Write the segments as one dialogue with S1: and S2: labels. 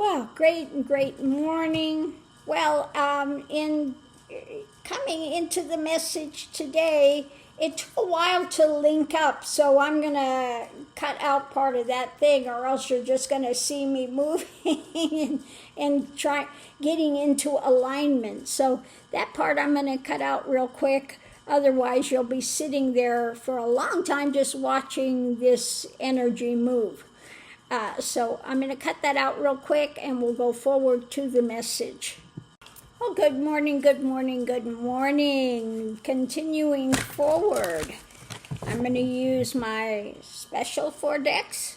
S1: Well, great morning. Well, in coming into the message today, it took a while to link up, so I'm going to cut out part of that thing, or else you're just going to see me moving and try getting into alignment. So that part I'm going to cut out real quick. Otherwise, you'll be sitting there for a long time just watching this energy move. So I'm going to cut that out real quick and we'll go forward to the message. Well, good morning. Continuing forward, I'm going to use my special 4 decks.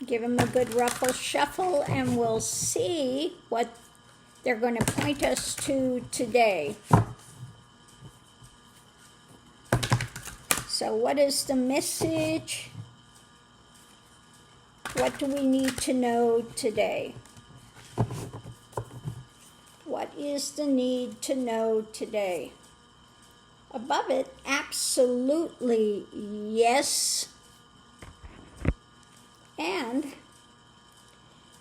S1: Give them a good ruffle shuffle and we'll see what they're going to point us to today. So what is the message? What do we need to know today? What is the need to know today? Above it, absolutely yes. And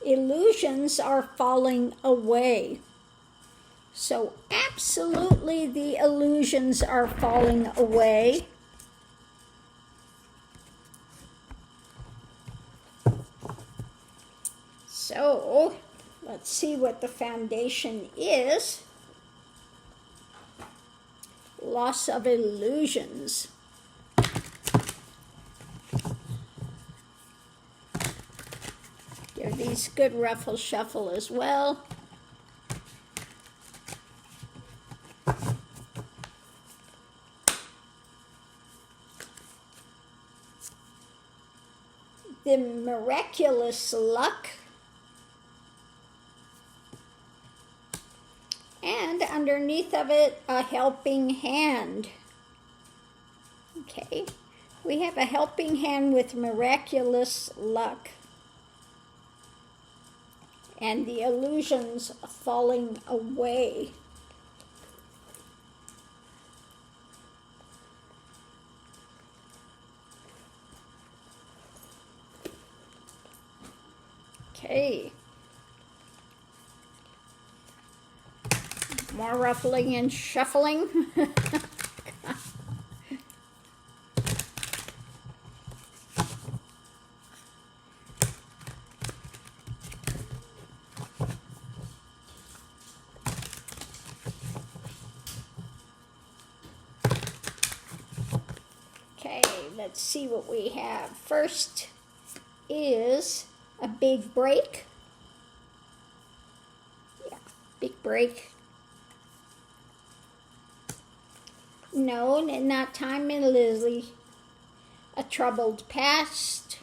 S1: illusions are falling away. So absolutely the illusions are falling away. So, let's see what the foundation is. Loss of illusions. Give these good ruffle shuffle as well. The miraculous luck. And underneath of it, a helping hand. Okay, we have a helping hand with miraculous luck. And the illusions falling away. Okay. More ruffling and shuffling. Okay, let's see what we have. First is a big break. Yeah, big break. No, not time and Lizzie. A troubled past.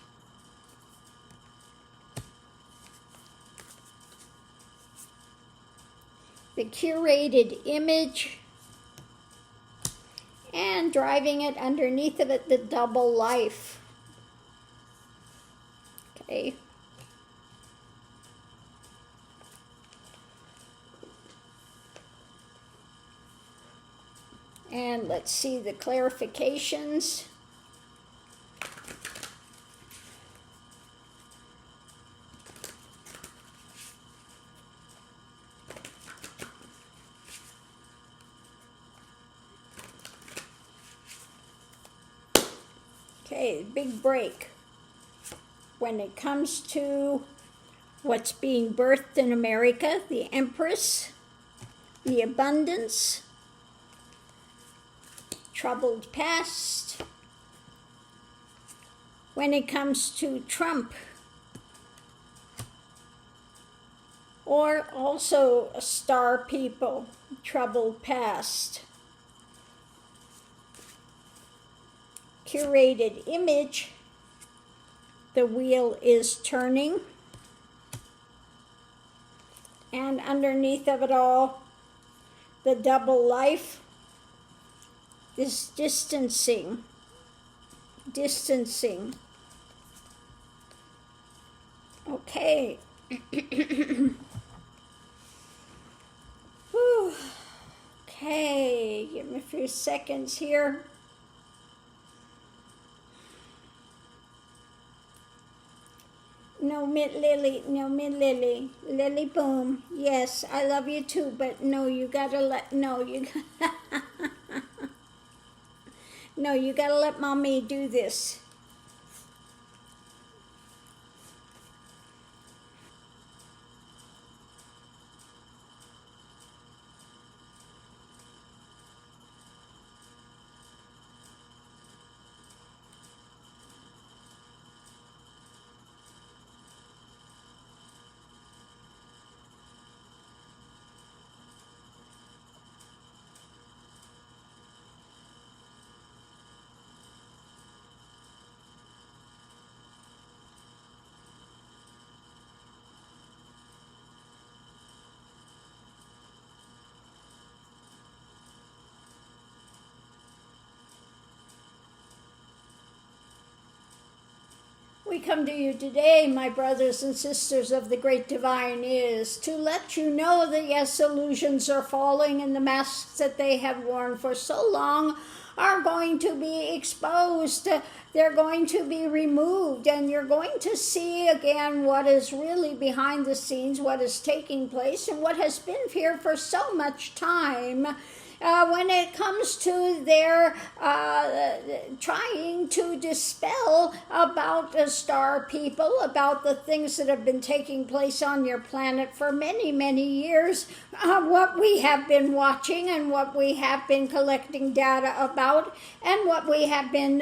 S1: The curated image. And driving it underneath of it, the double life. Okay. And let's see the clarifications. Okay, big break. When it comes to what's being birthed in America, the Empress, the abundance, troubled past. When it comes to Trump, or also star people, troubled past. Curated image, the wheel is turning. And underneath of it all, the double life. This distancing. Okay. Whew. Okay, give me a few seconds here. No, Lily, no, Lily, Lily Boom. Yes, I love you too, but no, you gotta let, no, you, no, you gotta let mommy do this. We come to you today, my brothers and sisters of the Great Divine Is, to let you know that yes, illusions are falling and the masks that they have worn for so long are going to be exposed. They're going to be removed, and you're going to see again what is really behind the scenes, what is taking place, and what has been here for so much time. When it comes to their trying to dispel about the star people, about the things that have been taking place on your planet for many, many years, what we have been watching and what we have been collecting data about, and what we have been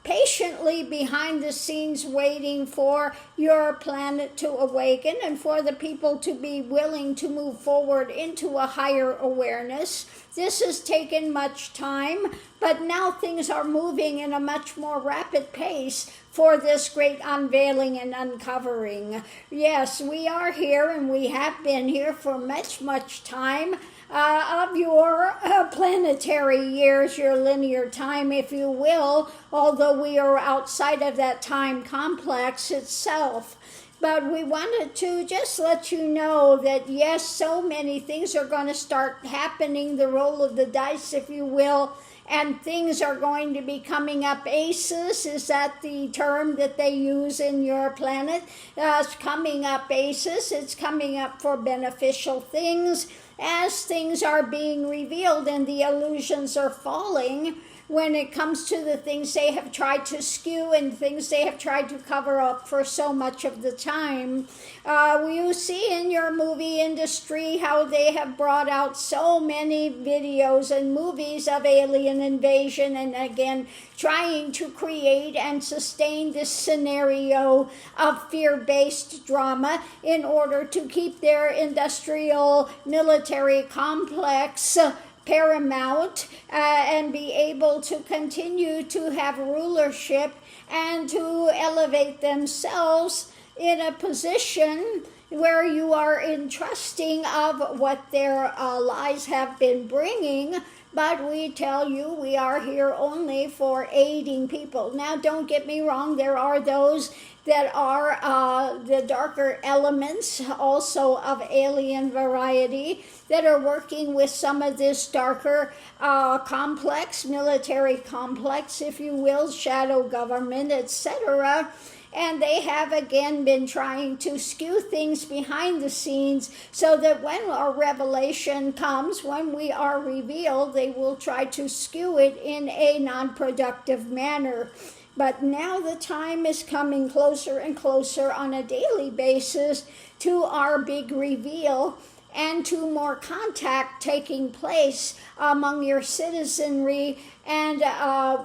S1: patiently behind the scenes waiting for your planet to awaken and for the people to be willing to move forward into a higher awareness. This has taken much time, but now things are moving in a much more rapid pace for this great unveiling and uncovering. Yes, we are here and we have been here for much, much time. Of your planetary years, your linear time, if you will, although we are outside of that time complex itself. But we wanted to just let you know that, yes, so many things are going to start happening, the roll of the dice, if you will, and things are going to be coming up. Aces, is that the term that they use in your planet? It's coming up aces. It's coming up for beneficial things as things are being revealed and the illusions are falling. When it comes to the things they have tried to skew and things they have tried to cover up for so much of the time. You see in your movie industry how they have brought out so many videos and movies of alien invasion, and again trying to create and sustain this scenario of fear-based drama in order to keep their industrial military complex paramount and be able to continue to have rulership and to elevate themselves in a position where you are entrusting of what their lies have been bringing. But we tell you we are here only for aiding people. Now, don't get me wrong, there are those that are the darker elements also of alien variety that are working with some of this darker complex, military complex, if you will, shadow government, etc. And they have again been trying to skew things behind the scenes so that when our revelation comes, when we are revealed, they will try to skew it in a non-productive manner. But now the time is coming closer and closer on a daily basis to our big reveal and to more contact taking place among your citizenry. And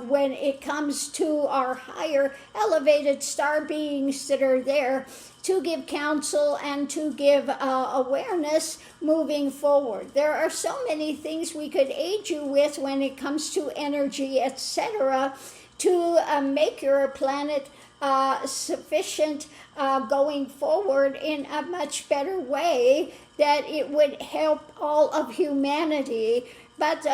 S1: when it comes to our higher elevated star beings that are there to give counsel and to give awareness moving forward. There are so many things we could aid you with when it comes to energy, etc., to make your planet sufficient going forward in a much better way, that it would help all of humanity. But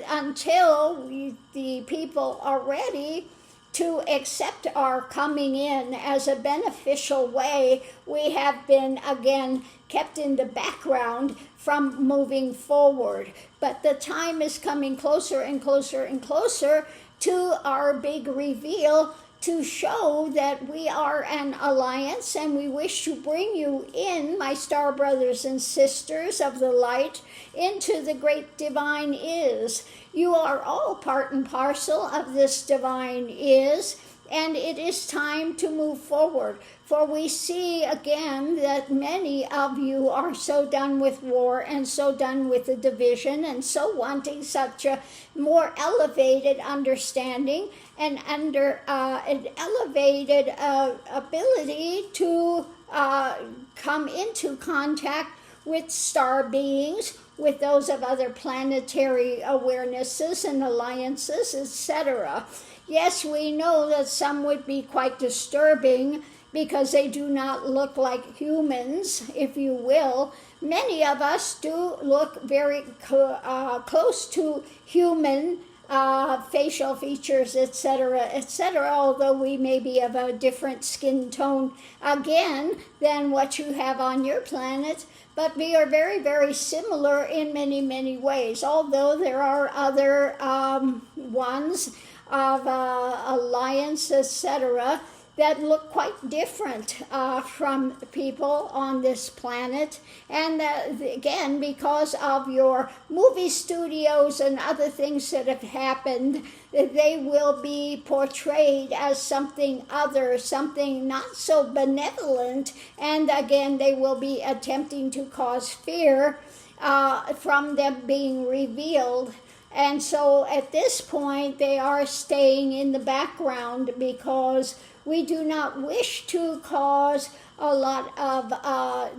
S1: until the people are ready to accept our coming in as a beneficial way, we have been again kept in the background from moving forward. But the time is coming closer and closer and closer to our big reveal, to show that we are an alliance, and we wish to bring you in, my star brothers and sisters of the light, into the great divine is. You are all part and parcel of this divine is, and it is time to move forward. For we see again that many of you are so done with war and so done with the division and so wanting such a more elevated understanding and an elevated ability to come into contact with star beings, with those of other planetary awarenesses and alliances, etc. Yes, we know that some would be quite disturbing because they do not look like humans, if you will. Many of us do look very close to human facial features, etc., although we may be of a different skin tone again than what you have on your planet. But we are very, very similar in many, many ways, although there are other ones of alliance, etc., that look quite different from people on this planet. And again, because of your movie studios and other things that have happened, they will be portrayed as something other, something not so benevolent, and again, they will be attempting to cause fear from them being revealed. And so at this point, they are staying in the background because we do not wish to cause a lot of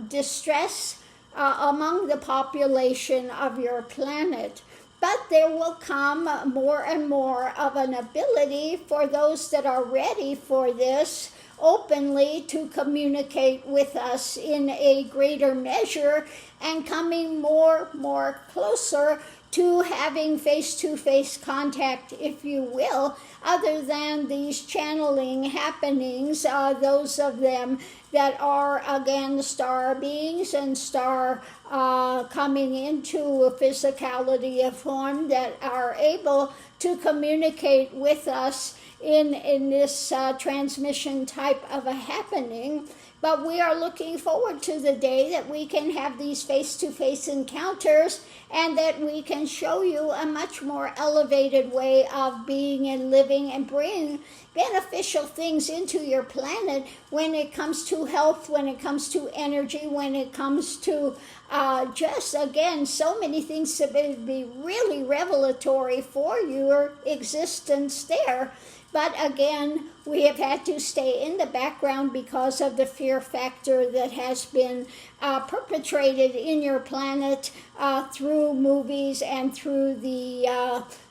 S1: distress among the population of your planet. But there will come more and more of an ability for those that are ready for this openly to communicate with us in a greater measure and coming more closer to having face-to-face contact, if you will, other than these channeling happenings, those of them that are, again, star beings and star coming into a physicality of form that are able to communicate with us in this transmission type of a happening. But we are looking forward to the day that we can have these face-to-face encounters and that we can show you a much more elevated way of being and living and bring beneficial things into your planet when it comes to health, when it comes to energy, when it comes to just, again, so many things that would be really revelatory for your existence there. But again, we have had to stay in the background because of the fear factor that has been perpetrated in your planet through movies and through the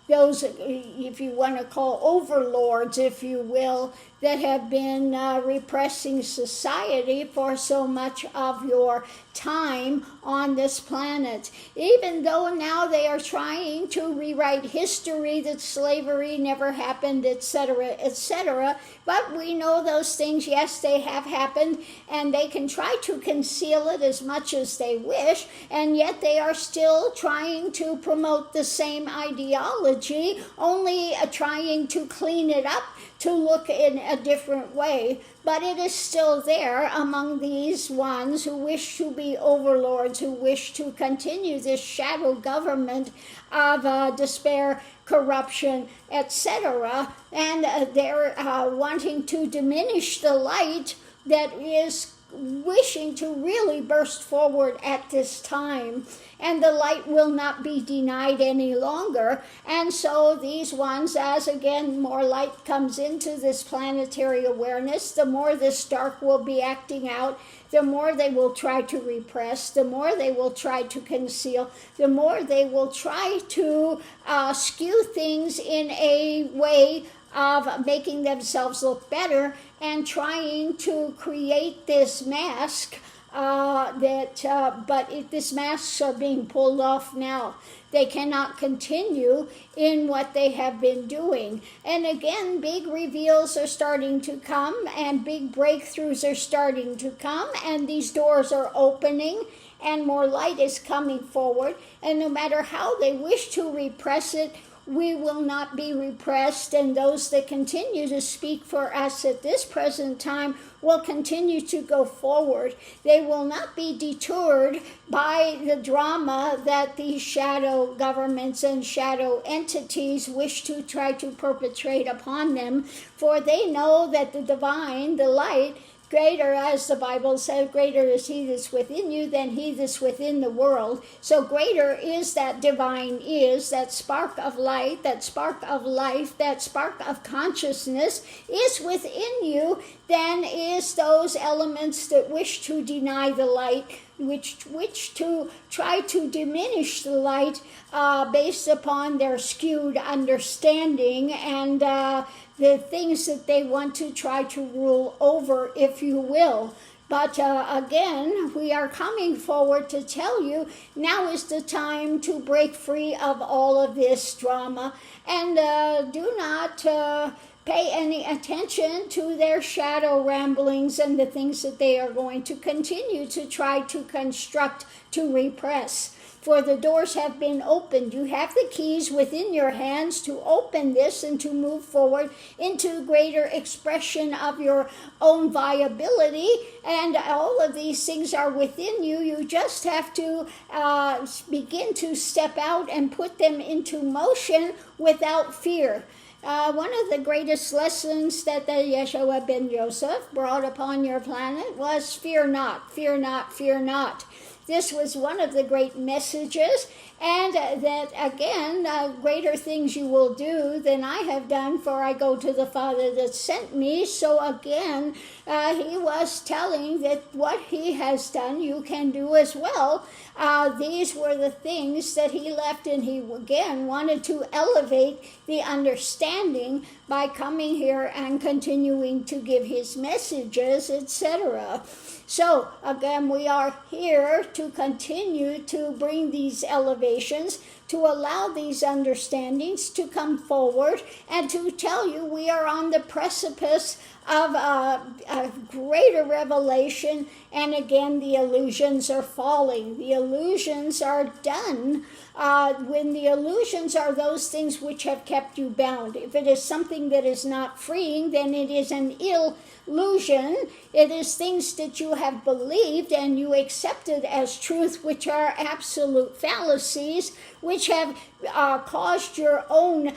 S1: those, if you want to call overlords, if you will, that have been repressing society for so much of your time on this planet. Even though now they are trying to rewrite history, that slavery never happened, etc., etc., but we know those things, yes, they have happened, and they can try to conceal it as much as they wish, and yet they are still trying to promote the same ideology, only trying to clean it up to look in a different way. But it is still there among these ones who wish to be overlords, who wish to continue this shadow government of despair, corruption, etc. And they're wanting to diminish the light that is wishing to really burst forward at this time, and the light will not be denied any longer. And so these ones, as again more light comes into this planetary awareness, the more this dark will be acting out, the more they will try to repress, the more they will try to conceal, the more they will try to skew things in a way of making themselves look better and trying to create this mask these masks are being pulled off now. They cannot continue in what they have been doing. And again, big reveals are starting to come and big breakthroughs are starting to come, and these doors are opening and more light is coming forward. And no matter how they wish to repress it, we will not be repressed, and those that continue to speak for us at this present time will continue to go forward. They will not be deterred by the drama that these shadow governments and shadow entities wish to try to perpetrate upon them, for they know that the divine, the light, greater, as the Bible says, greater is he that's within you than he that's within the world. So greater is that divine is, that spark of light, that spark of life, that spark of consciousness is within you than is those elements that wish to deny the light, which to try to diminish the light based upon their skewed understanding and the things that they want to try to rule over, if you will. But again, we are coming forward to tell you now is the time to break free of all of this drama, and do not pay any attention to their shadow ramblings and the things that they are going to continue to try to construct to repress. For the doors have been opened. You have the keys within your hands to open this and to move forward into greater expression of your own viability. And all of these things are within you. You just have to begin to step out and put them into motion without fear. One of the greatest lessons that the Yeshua ben Joseph brought upon your planet was fear not, fear not, fear not. This was one of the great messages, and that again, greater things you will do than I have done, for I go to the Father that sent me. So again, he was telling that what he has done, you can do as well. These were the things that he left, and he again wanted to elevate the understanding by coming here and continuing to give his messages, etc. So again, we are here to continue to bring these elevations, to allow these understandings to come forward, and to tell you we are on the precipice of a greater revelation. And again, the illusions are falling. The illusions are done. When the illusions are those things which have kept you bound. If it is something that is not freeing, then it is an illusion. It is things that you have believed and you accepted as truth, which are absolute fallacies, which have caused your own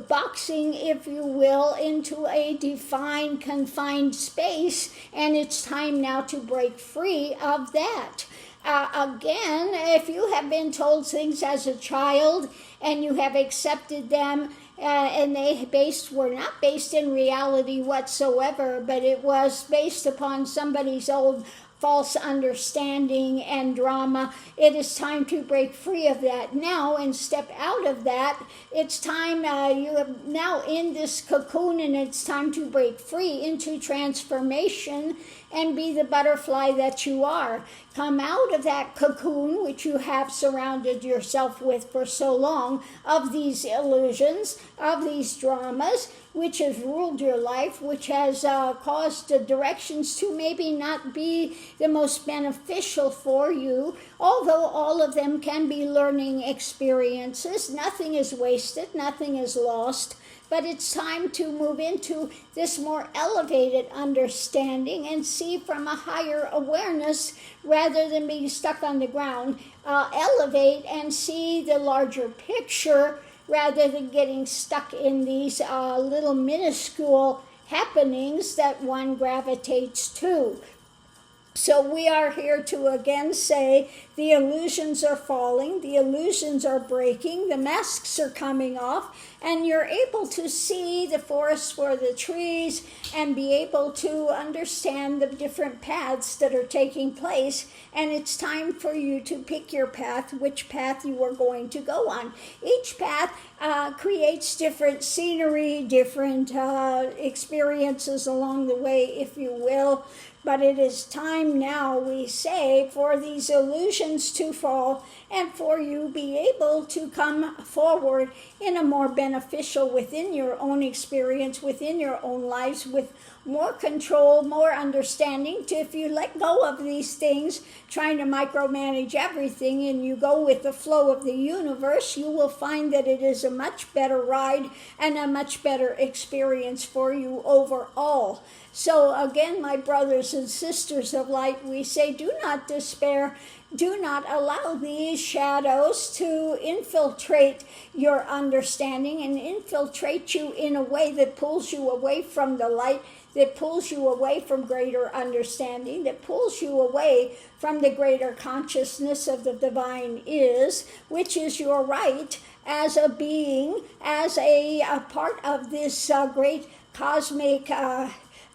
S1: boxing, if you will, into a defined, confined space, and it's time now to break free of that. Again, if you have been told things as a child and you have accepted them, and they were not based in reality whatsoever, but it was based upon somebody's old false understanding and drama, it is time to break free of that now and step out of that. It's time, you are now in this cocoon, and it's time to break free into transformation and be the butterfly that you are. Come out of that cocoon which you have surrounded yourself with for so long, of these illusions, of these dramas, which has ruled your life, which has caused the directions to maybe not be the most beneficial for you, although all of them can be learning experiences. Nothing is wasted, nothing is lost. But it's time to move into this more elevated understanding and see from a higher awareness rather than being stuck on the ground. Elevate and see the larger picture rather than getting stuck in these little minuscule happenings that one gravitates to. So we are here to again say the illusions are falling, the illusions are breaking, the masks are coming off, and you're able to see the forest for the trees and be able to understand the different paths that are taking place. And it's time for you to pick your path, which path you are going to go on. Each path creates different scenery, different experiences along the way, if you will. But it is time now, we say, for these illusions to fall and for you be able to come forward in a more beneficial within your own experience, within your own lives, with more control, more understanding. If you let go of these things, trying to micromanage everything, and you go with the flow of the universe, you will find that it is a much better ride and a much better experience for you overall. So again, my brothers and sisters of light, we say, do not despair. Do not allow these shadows to infiltrate your understanding and infiltrate you in a way that pulls you away from the light, that pulls you away from greater understanding, that pulls you away from the greater consciousness of the divine is, which is your right as a being, as a part of this great cosmic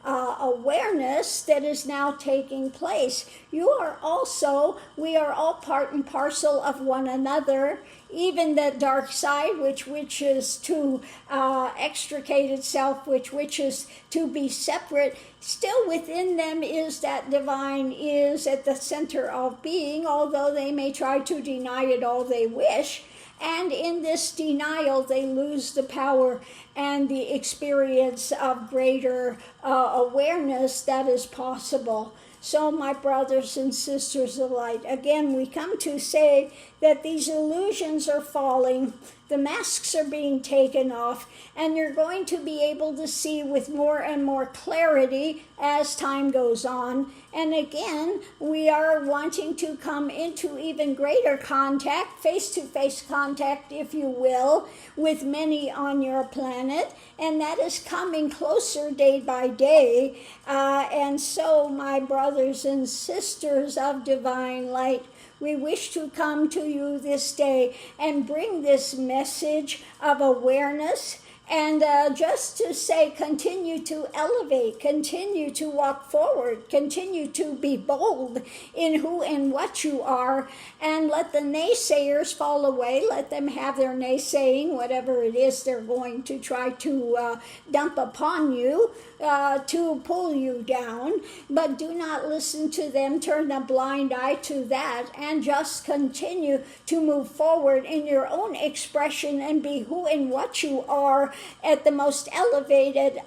S1: awareness that is now taking place. We are all part and parcel of one another. Even the dark side, which wishes to extricate itself, which wishes to be separate, still within them is that divine is at the center of being, although they may try to deny it all they wish. And in this denial, they lose the power and the experience of greater awareness that is possible. So, my brothers and sisters of light, again, we come to say that these illusions are falling, the masks are being taken off, and you're going to be able to see with more and more clarity as time goes on. And again, we are wanting to come into even greater contact, face-to-face contact, if you will, with many on your planet, and that is coming closer day by day. And so, my brothers and sisters of divine light, we wish to come to you this day and bring this message of awareness, and just to say, continue to elevate, continue to walk forward, continue to be bold in who and what you are, and let the naysayers fall away. Let them have their naysaying, whatever it is they're going to try to dump upon you, to pull you down. But do not listen to them, turn a blind eye to that, and just continue to move forward in your own expression and be who and what you are at the most elevated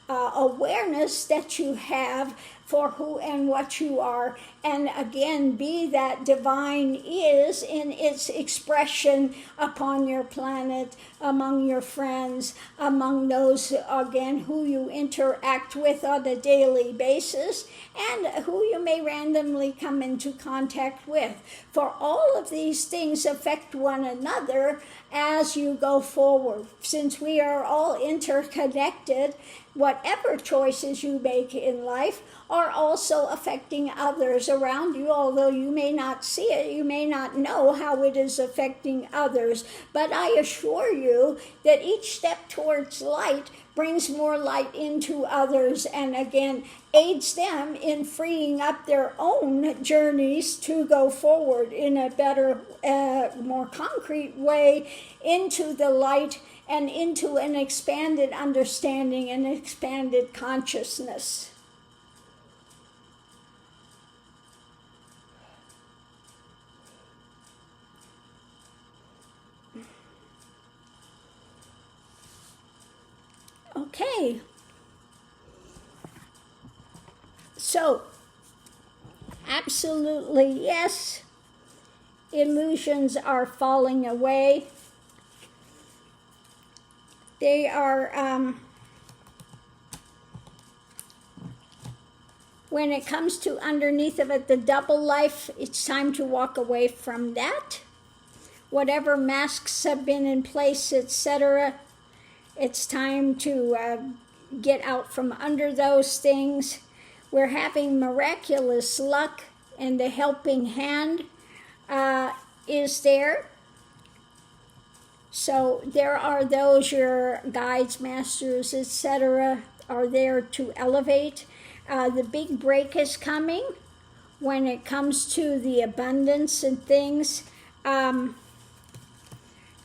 S1: awareness that you have for who and what you are. And again, be that divine is in its expression upon your planet, among your friends, among those, again, who you interact with on a daily basis, and who you may randomly come into contact with. For all of these things affect one another as you go forward. Since we are all interconnected, whatever choices you make in life are also affecting others around you, although you may not see it, you may not know how it is affecting others. But I assure you that each step towards light brings more light into others, and again, aids them in freeing up their own journeys to go forward in a better, more concrete way into the light and into an expanded understanding and expanded consciousness. Okay. So, absolutely yes, illusions are falling away. They are, when it comes to underneath of it, the double life, it's time to walk away from that. Whatever masks have been in place, etc., it's time to get out from under those things. We're having miraculous luck, and the helping hand is there. So there are those, your guides, masters, etc., are there to elevate. The big break is coming when it comes to the abundance and things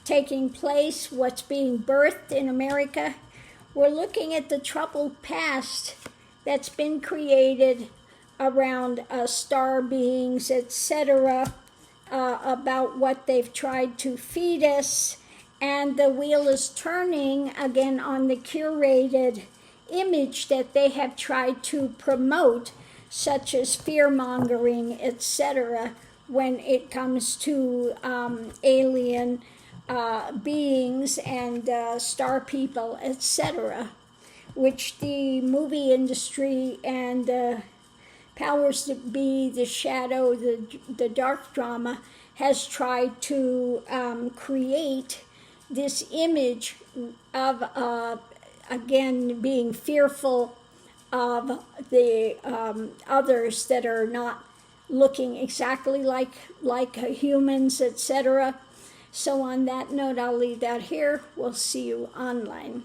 S1: taking place, what's being birthed in America. We're looking at the troubled past that's been created around star beings, etc., about what they've tried to feed us. And the wheel is turning again on the curated image that they have tried to promote, such as fear-mongering, etc., when it comes to alien beings and star people, etc., which the movie industry and the powers that be, the shadow, the dark drama, has tried to create this image of, again, being fearful of the others that are not looking exactly like humans, etc. So on that note, I'll leave that here. We'll see you online.